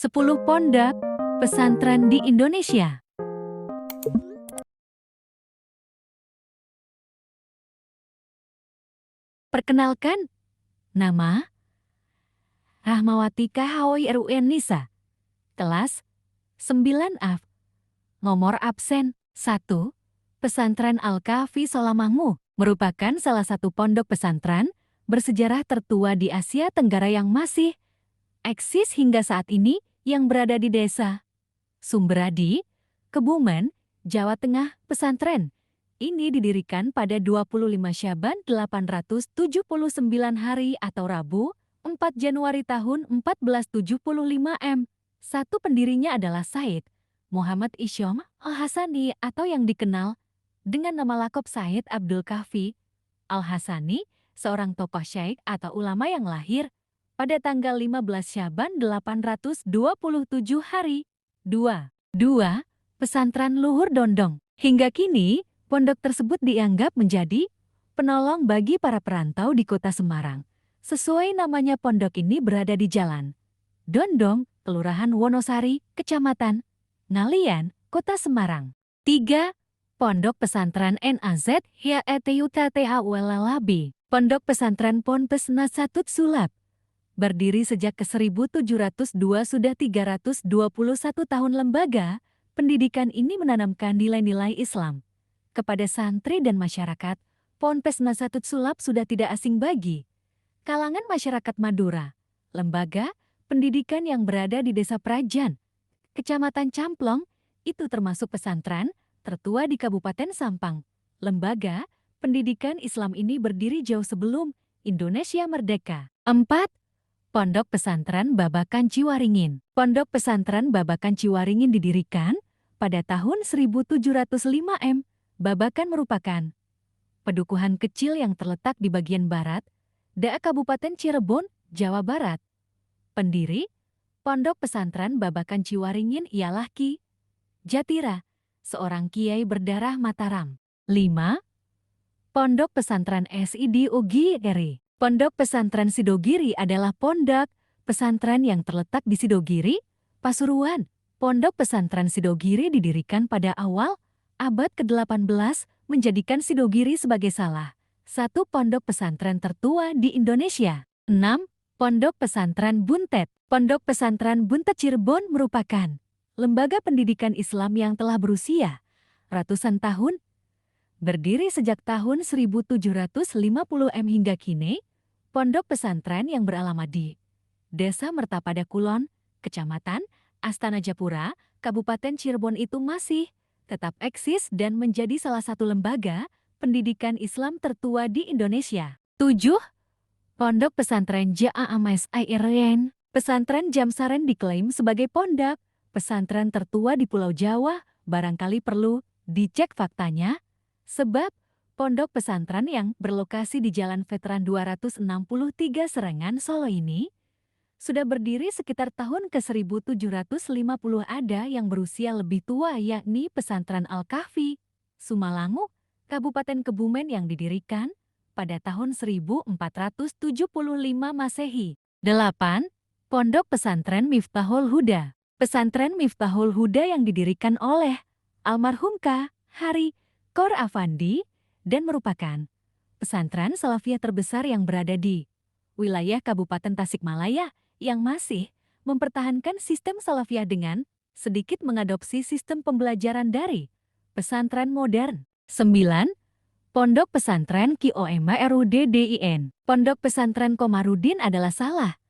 10 pondok pesantren di Indonesia. Perkenalkan, nama Rahmawati Kahawi RUN Nisa, kelas 9A, nomor absen 1, Pesantren Al-Kahfi Solamangmu, merupakan salah satu pondok pesantren bersejarah tertua di Asia Tenggara yang masih eksis hingga saat ini yang berada di desa Sumberadi, Kebumen, Jawa Tengah. Pesantren ini didirikan pada 25 Syaban 879 hari atau Rabu, 4 Januari tahun 1475 M. Satu pendirinya adalah Said Muhammad Isyom Al-Hasani atau yang dikenal dengan nama lakop Said Abdul Kahfi Al-Hasani, seorang tokoh syaikh atau ulama yang lahir pada tanggal 15 Syaban 827 hari. 2. Pesantren Luhur Dondong. Hingga kini, pondok tersebut dianggap menjadi penolong bagi para perantau di kota Semarang. Sesuai namanya, pondok ini berada di Jalan Dondong, Kelurahan Wonosari, Kecamatan Ngalian, Kota Semarang. 3. Pondok Pesantren NAZ HIAETUTTHULLAB. Pondok Pesantren Ponpes Nasatut Sulap. Berdiri sejak ke-1702, sudah 321 tahun. Lembaga pendidikan ini menanamkan nilai-nilai Islam kepada santri dan masyarakat. Ponpes Nasatut Sulap sudah tidak asing bagi kalangan masyarakat Madura. Lembaga pendidikan yang berada di Desa Prajan, Kecamatan Camplong, itu termasuk pesantren tertua di Kabupaten Sampang. Lembaga pendidikan Islam ini berdiri jauh sebelum Indonesia merdeka. 4. Pondok Pesantren Babakan Ciwaringin. Pondok Pesantren Babakan Ciwaringin didirikan pada tahun 1705 M. Babakan merupakan pedukuhan kecil yang terletak di bagian barat Kabupaten Cirebon, Jawa Barat. Pendiri Pondok Pesantren Babakan Ciwaringin ialah Ki Jatira, seorang kiai berdarah Mataram. 5. Pondok Pesantren SID Ugiri. Pondok Pesantren Sidogiri adalah pondok pesantren yang terletak di Sidogiri, Pasuruan. Pondok Pesantren Sidogiri didirikan pada awal abad ke-18, menjadikan Sidogiri sebagai salah satu pondok pesantren tertua di Indonesia. 6. Pondok Pesantren Buntet. Pondok Pesantren Buntet Cirebon merupakan lembaga pendidikan Islam yang telah berusia ratusan tahun. Berdiri sejak tahun 1750 M hingga kini, pondok pesantren yang beralamat di Desa Mertapada Kulon, Kecamatan Astana Japura, Kabupaten Cirebon itu masih tetap eksis dan menjadi salah satu lembaga pendidikan Islam tertua di Indonesia. 7. Pondok Pesantren Ja'amais Airen. Pesantren Jamsaren diklaim sebagai pondok pesantren tertua di Pulau Jawa. Barangkali perlu dicek faktanya, sebab pondok pesantren yang berlokasi di Jalan Veteran 263 Serengan, Solo ini sudah berdiri sekitar tahun ke-1750. Ada yang berusia lebih tua, yakni Pesantren Al-Kahfi Sumalangu, Kabupaten Kebumen, yang didirikan pada tahun 1475 Masehi. 8. Pondok Pesantren Miftahul Huda. Pesantren Miftahul Huda yang didirikan oleh almarhum K. Hari Kor Afandi dan merupakan pesantren salafiyah terbesar yang berada di wilayah Kabupaten Tasikmalaya yang masih mempertahankan sistem salafiyah dengan sedikit mengadopsi sistem pembelajaran dari pesantren modern. 9. Pondok Pesantren KIOMRUDDIN. Pondok Pesantren Komarudin adalah salah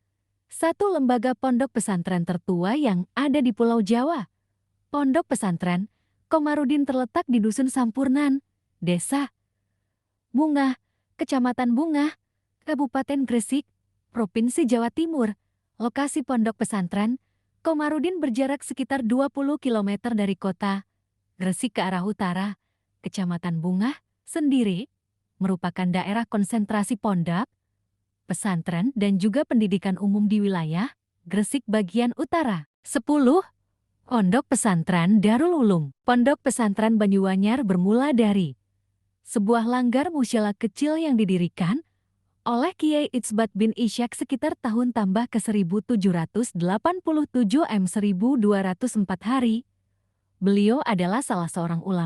satu lembaga pondok pesantren tertua yang ada di Pulau Jawa. Pondok Pesantren Komarudin terletak di Dusun Sampurnan, Desa Bungah, Kecamatan Bungah, Kabupaten Gresik, Provinsi Jawa Timur. Lokasi pondok pesantren Komarudin berjarak sekitar 20 km dari kota Gresik ke arah utara. Kecamatan Bungah sendiri merupakan daerah konsentrasi pondok pesantren dan juga pendidikan umum di wilayah Gresik bagian utara. 10. Pondok Pesantren Darul Ulum. Pondok Pesantren Banyuanyar bermula dari sebuah langgar musyalah kecil yang didirikan oleh Kiai Itsbat bin Ishaq sekitar tahun tambah ke 1787 M 1204 hari. Beliau adalah salah seorang ulama